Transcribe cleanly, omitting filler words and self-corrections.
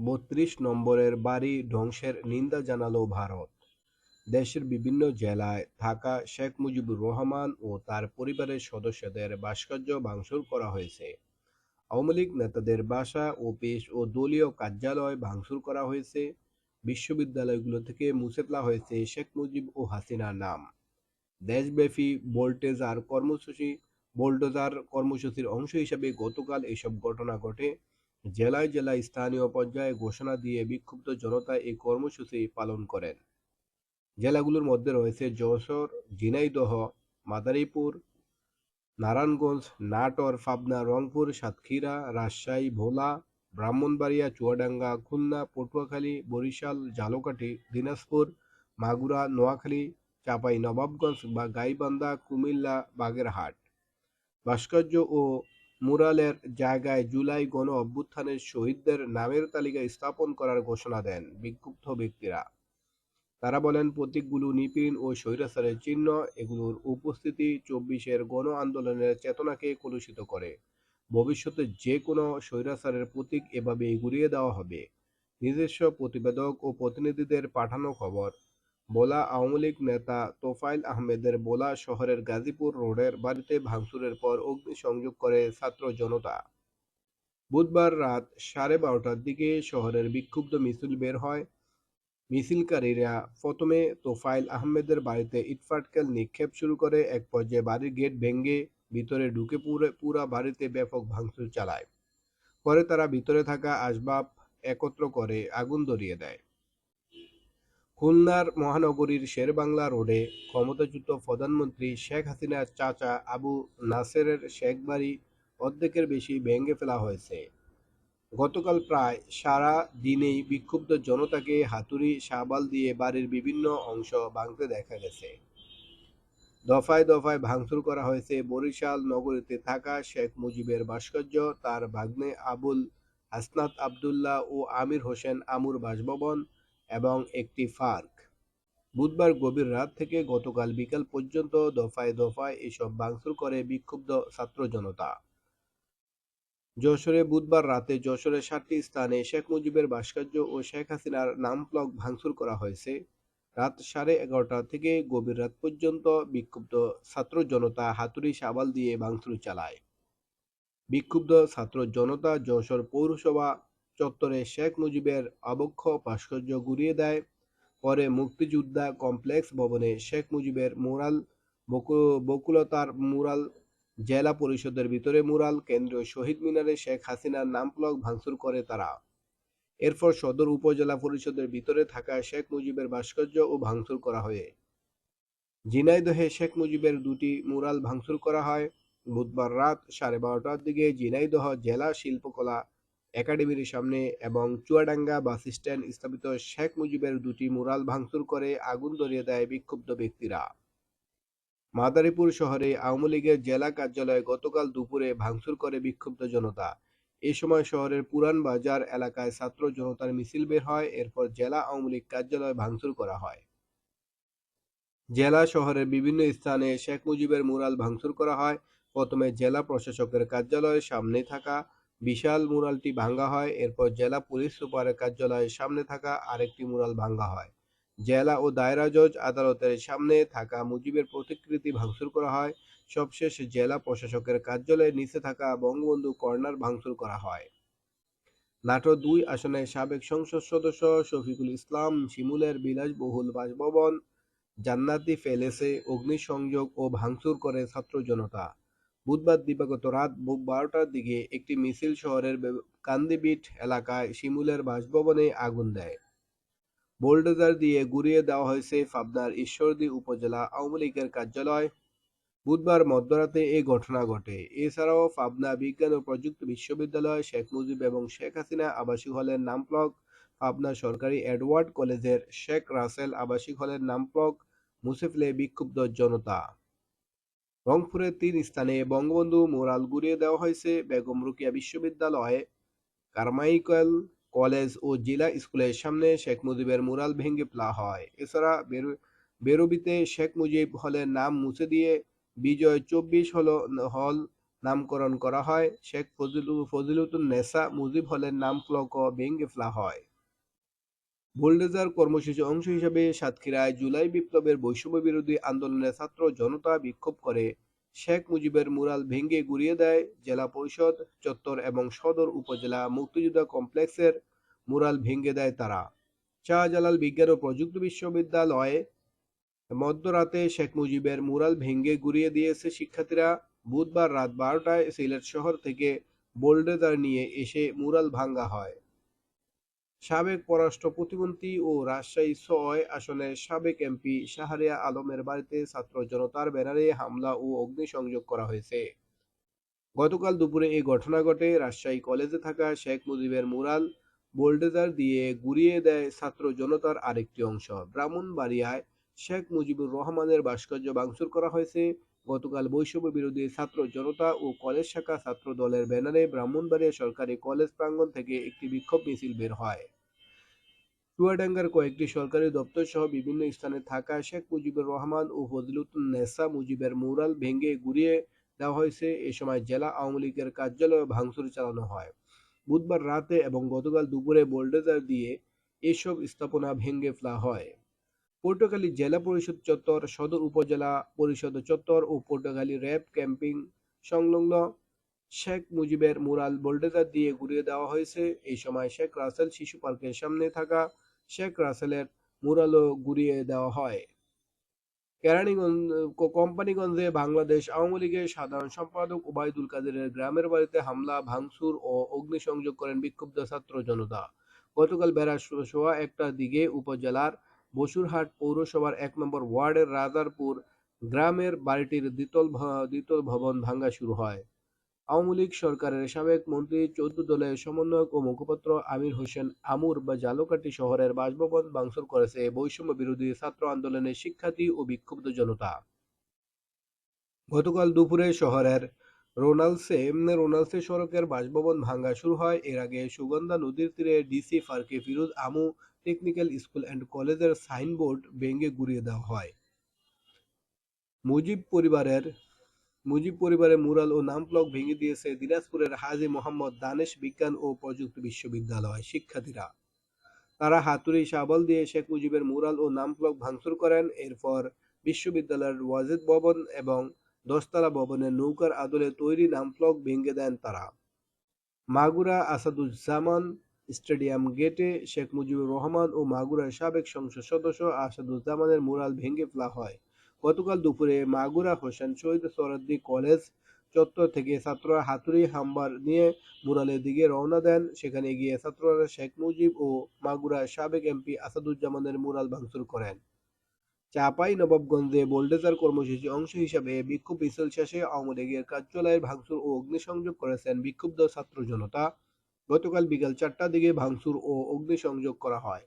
৩২ নম্বরের বাড়ি ধ্বংসের নিন্দা জানালো ভারত। দেশের বিভিন্ন জেলায় থাকা শেখ মুজিবুর রহমান ও তার পরিবারের সদস্যদের ভাস্কর্য ভাঙচুর করা হয়েছে। আওয়ামী লীগ নেতাদের বাসা, অফিস ও দলীয় কার্যালয় ভাঙচুর করা হয়েছে। বিশ্ববিদ্যালয়গুলো থেকে মুছে ফেলা হয়েছে শেখ মুজিব ও হাসিনার নাম। দেশব্যাপী বোল্ডোজার কর্মসূচির অংশ হিসেবে গতকাল এসব ঘটনা ঘটে। জেলায় জেলায় স্থানীয় পর্যায়ে ঘোষণা দিয়ে বিক্ষুব্ধ জনতা এই কর্মসূচি পালন করেন। জেলাগুলোর মধ্যে রয়েছে যশোর, ঝিনাইদহ, মাদারীপুর, নারায়ণগঞ্জ, নাটোর, পাবনা, রংপুর, সাতক্ষীরা, রাজশাহী, ভোলা, ব্রাহ্মণবাড়িয়া, চুয়াডাঙ্গা, খুলনা, পটুয়াখালী, বরিশাল, ঝালকাঠি, দিনাজপুর, মাগুরা, নোয়াখালী, চাঁপাইনবাবগঞ্জ বা গাইবান্ধা, কুমিল্লা, বাগেরহাট। ভাস্কর্য ও মুরালের জায়গায় জুলাই গণ অভ্যুত্থানের শহীদদের নামের তালিকা স্থাপন করার ঘোষণা দেন বিক্ষুব্ধ ব্যক্তিরা। তারা বলেন, প্রতীকগুলো নিপীড়ন ও স্বৈরাচারের চিহ্ন। এগুলোর উপস্থিতি ২৪-এর গণ আন্দোলনের চেতনাকে কলুষিত করে। ভবিষ্যতে যে কোনো স্বৈরাচারের প্রতীক এভাবেই গুঁড়িয়ে দেওয়া হবে। নিজস্ব প্রতিবেদক ও প্রতিনিধিদের পাঠানো খবর। ভোলা আওয়ামী লীগ নেতা তোফায়েল আহমেদের ভোলা শহরের গাজীপুর রোডের বাড়িতে ভাঙচুরের পর অগ্নিসংযোগ করে ছাত্র জনতা। বুধবার রাত ১২:৩০টার দিকে শহরের বিক্ষুব্ধ মিছিল বের হয়। মিছিলকারীরা প্রথমে তোফায়েল আহমেদের বাড়িতে ইটপাটকেল নিক্ষেপ শুরু করে। এক পর্যায়ে বাড়ির গেট ভেঙে ভিতরে ঢুকে পুরা বাড়িতে ব্যাপক ভাঙচুর চালায়। পরে তারা ভিতরে থাকা আসবাব একত্র করে আগুন ধরিয়ে দেয়। খুলনার মহানগরীর শেরেবাংলা রোডে ক্ষমতাচ্যুত প্রধানমন্ত্রী শেখ হাসিনার চাচা আবু নাসেরের শেখ বাড়ি অর্ধেকের বেশি ভেঙে ফেলা হয়েছে। গতকাল প্রায় সারা দিনেই বিক্ষুব্ধ জনতাকে হাতুড়ি, শাবল দিয়ে বাড়ির বিভিন্ন অংশ ভাঙতে দেখা গেছে। দফায় দফায় ভাঙচুর করা হয়েছে বরিশাল নগরীতে থাকা শেখ মুজিবের ভাস্কর্য, তার ভাগ্নে আবুল হাসনাত আবদুল্লাহ ও আমির হোসেন আমুর বাসভবন এবং একটি পার্ক। বুধবার গভীর রাত থেকে গতকাল বিকাল পর্যন্ত দফায় দফায় এসব ভাঙচুর করে বিক্ষুব্ধ ছাত্র জনতা। যশোরে বুধবার রাতে যশোরের ৭টি স্থানে শেখ মুজিবের ভাস্কর্য ও শেখ হাসিনার নামফলক ভাঙচুর করা হয়েছে। রাত ১১:৩০ থেকে গভীর রাত পর্যন্ত বিক্ষুব্ধ ছাত্র জনতা হাতুড়ি, শাবল দিয়ে ভাঙচুর চালায়। বিক্ষুব্ধ ছাত্র জনতা যশোর পৌরসভা চত্বরে শেখ মুজিবের আবক্ষ ভাস্কর্য গুঁড়িয়ে দেয়। পরে মুক্তিযোদ্ধা কমপ্লেক্স ভবনে শেখ মুজিবের মুরাল, বকুলতার মুরাল, জেলা পরিষদের ভিতরে মুরাল, কেন্দ্রীয় শহীদ মিনারে শেখ হাসিনার নামফলক ভাঙচুর করে তারা। এরপর সদর উপজেলা পরিষদের ভিতরে থাকা শেখ মুজিবের ভাস্কর্য ও ভাঙচুর করা হয়। ঝিনাইদহে শেখ মুজিবের দুটি মুরাল ভাঙচুর করা হয়। বুধবার রাত 12:30টার দিকে ঝিনাইদহ জেলা শিল্পকলা একাডেমির সামনে এবং চুয়াডাঙ্গা বাসস্ট্যান্ড স্থাপিত শেখ মুজিবের দুটি মুরাল ভাঙচুর করে আগুন ধরিয়ে দেয় বিক্ষুব্ধ ব্যক্তিরা। মাদারীপুর শহরে আওয়ামী লীগের জেলা কার্যালয়ে গতকাল দুপুরে ভাঙচুর করে বিক্ষুব্ধ জনতা। এ সময় শহরের পুরান বাজার এলাকায় ছাত্র জনতার মিছিল বের হয়। এরপর জেলা আওয়ামী লীগ কার্যালয় ভাঙচুর করা হয়। জেলা শহরের বিভিন্ন স্থানে শেখ মুজিবের মুরাল ভাঙচুর করা হয়। প্রথমে জেলা প্রশাসকের কার্যালয়ের সামনে থাকা বিশাল মুরালটি ভাঙা হয়। এরপর জেলা পুলিশ সুপারের কার্যালয়ের সামনে থাকা আরেকটি মুরাল ভাঙা হয়। জেলা ও দায়রা জজ আদালতের সামনে থাকা মুজিবের প্রতিকৃতি ভাঙচুর করা হয়। সবশেষ জেলা প্রশাসকের কার্যালয়ের নিচে থাকা বঙ্গবন্ধু কর্নার ভাঙচুর করা হয়। নাটোর-২ আসনের সাবেক সংসদ সদস্য শফিকুল ইসলাম শিমুলের বিলাসবহুল বাসভবন জান্নাতি প্যালেসে অগ্নিসংযোগ ও ভাঙচুর করে ছাত্র জনতা। বুধবার দিবাগত রাত ১২টার দিকে একটি মিছিল শহরের কান্দিবিট এলাকায় শিমুলের বাসভবনে আগুন দেয়। বোল্ডোজার দিয়ে গুঁড়িয়ে দেওয়া হয়েছে পাবনার ঈশ্বরদী উপজেলা আওয়ামী লীগের কার্যালয়। বুধবার মধ্যরাতে এই ঘটনা ঘটে। এছাড়াও পাবনা বিজ্ঞান ও প্রযুক্তি বিশ্ববিদ্যালয়, শেখ মুজিব এবং শেখ হাসিনা আবাসিক হলের নামফলক, পাবনা সরকারি এডওয়ার্ড কলেজের শেখ রাসেল আবাসিক হলের নামফলক মুছে ফেলে বিক্ষুব্ধ জনতা। রংপুরে ৩ স্থানে বঙ্গবন্ধু মুরাল গুঁড়িয়ে দেওয়া হয়েছে। বেগম রোকেয়া বিশ্ববিদ্যালয়, কারমাইকেল কলেজ ও জিলা স্কুলের সামনে শেখ মুজিবের মুরাল ভেঙে ফেলা হয়। এছাড়া বেরোবিতে শেখ মুজিব হলের নাম মুছে দিয়ে বিজয় ২৪ হল নামকরণ করা হয়। শেখ ফজিলুতুন্নেসা মুজিব হলের নাম ফলকও ভেঙে ফেলা হয়। বুলডোজার কর্মসূচির অংশ হিসেবে সাতক্ষীরায় জুলাই বিপ্লবের বৈষম্য বিরোধী আন্দোলনে ছাত্র জনতা বিক্ষোভ করে শেখ মুজিবের মুরাল ভেঙে গুঁড়িয়ে দেয়। জেলা পরিষদ চত্বর এবং সদর উপজেলা মুক্তিযোদ্ধা কমপ্লেক্সের মুরাল ভেঙে দেয় তারা। শাহজালাল বিজ্ঞান ও প্রযুক্তি বিশ্ববিদ্যালয়ে মধ্যরাতে শেখ মুজিবের মুরাল ভেঙে গুঁড়িয়ে দিয়েছে শিক্ষার্থীরা। বুধবার রাত 12টায় সিলেট শহর থেকে বোল্ডোজার নিয়ে এসে মুরাল ভাঙা হয়। সাবেক পররাষ্ট্র প্রতিমন্ত্রী ও রাজশাহী-৬ আসনের সাবেক এমপি শাহরিয়ার আলমের বাড়িতে ছাত্র জনতার ব্যানারে হামলা ও অগ্নিসংযোগ করা হয়েছে। গতকাল দুপুরে এই ঘটনা ঘটে। রাজশাহী কলেজে থাকা শেখ মুজিবের মুরাল বোল্ডোজার দিয়ে গুঁড়িয়ে দেয় ছাত্র জনতার আরেকটি অংশ। ব্রাহ্মণবাড়িয়ায় শেখ মুজিবুর রহমানের ভাস্কর্য ভাঙচুর করা হয়েছে। গতকাল বৈষম্য বিরোধী ছাত্র জনতা ও কলেজ শাখা ছাত্র দলের ব্যানারে ব্রাহ্মণবাড়িয়া সরকারি কলেজ প্রাঙ্গণ থেকে একটি বিক্ষোভ মিছিল বের হয়। চুয়াডাঙ্গার কয়েকটি সরকারি দপ্তর সহ বিভিন্ন স্থানে থাকা শেখ মুজিবুর রহমান ও ফজিলুতুন্নেসা মুজিবের মুরাল ভেঙে গুঁড়িয়ে দেওয়া হয়েছে। এ সময় জেলা আওয়ামী লীগের কার্যালয়ে ভাঙচুর চালানো হয়। বুধবার রাতে এবং গতকাল দুপুরে বোল্ডোজার দিয়ে এসব স্থাপনা ভেঙে ফেলা হয়। পটুয়াখালী জেলা পরিষদ চত্বর, সদর উপজেলা পরিষদ চত্বর ও পটুয়াখালী র্যাব ক্যাম্পিং সংলগ্ন শেখ মুজিবের মুরাল বোল্ডোজার দিয়ে গুঁড়িয়ে দেওয়া হয়েছে। এই সময় শেখ রাসেল শিশু পার্কের সামনে থাকা শেখ রাসেলের মুরালও গুঁড়িয়ে দেওয়া হয়। কোম্পানিগঞ্জে বাংলাদেশ আওয়ামী লীগের সাধারণ সম্পাদক ওবায়দুল কাদেরের গ্রামের বাড়িতে হামলা, ভাঙচুর ও অগ্নিসংযোগ করেন বিক্ষুব্ধ ছাত্র জনতা। গতকাল বেলা সোয়া ১টার দিকে উপজেলার বসুরহাট পৌরসভার ১ নম্বর ওয়ার্ডের রাজারপুর গ্রামের বাড়িটির দ্বিতল ভবন ভাঙা শুরু হয়। আওয়ামী লীগ সরকারের সাবেক মন্ত্রী ১৪ দলের সমন্বয়ক ও মুখপাত্র আমির হোসেন আমুর ঝালকাঠি শহরের বাসভবন ভাঙচুর করেছে বৈষম্য বিরোধী ছাত্র আন্দোলনের শিক্ষার্থী ও বিক্ষুব্ধ জনতা। গতকাল দুপুরে শহরের রোনালসে সড়কের বাসভবন ভাঙা শুরু হয়। এর আগে সুগন্ধা নদীর তীরে ডিসি পার্কে ফিরোজ আমু টেকনিক্যাল স্কুল অ্যান্ড কলেজের সাইনবোর্ড ভেঙে গুঁড়িয়ে দেওয়া হয়। মুজিব পরিবারের মুরাল ও নাম ফলক ভেঙে দিয়েছে দিনাজপুরের হাজী মোহাম্মদ দানেশ বিজ্ঞান ও প্রযুক্তি বিশ্ববিদ্যালয় শিক্ষার্থীরা। তারা হাতুড়ি শাবল দিয়ে শেখ মুজিবের মুরাল ও নাম ফলক ভাঙচুর করেন। এরপর বিশ্ববিদ্যালয়ের ওয়াজেদ ভবন এবং দশতলা ভবনের নৌকার আদলে তৈরি নাম ফলক ভেঙে দেন তারা। মাগুরা আসাদুজ্জামান স্টেডিয়াম গেটে শেখ মুজিবুর রহমান ও মাগুরার সাবেক সংসদ সদস্য আসাদুজ্জামানের মুরাল ভেঙে ফেলা হয়। গতকাল দুপুরে মাগুরা হোসেন শহীদ সোহরাওয়ার্দী কলেজ চত্বর থেকে ছাত্ররা হাতুড়ি হামবার নিয়ে মুরালের দিকে রওনা দেন। সেখানে গিয়ে ছাত্ররা শেখ মুজিব ও মাগুরার সাবেক এমপি আসাদুজ্জামানের মুরাল ভাঙচুর করেন। চাঁপাইনবাবগঞ্জে বোল্ডোজার কর্মসূচির অংশ হিসেবে বিক্ষোভ মিছিল শেষে আওয়ামী লীগের কার্যালয়ে ভাঙচুর ও অগ্নিসংযোগ করেছেন বিক্ষুব্ধ ছাত্র জনতা। গতকাল বিকেল ৪টার দিকে ভাঙচুর ও অগ্নিসংযোগ করা হয়।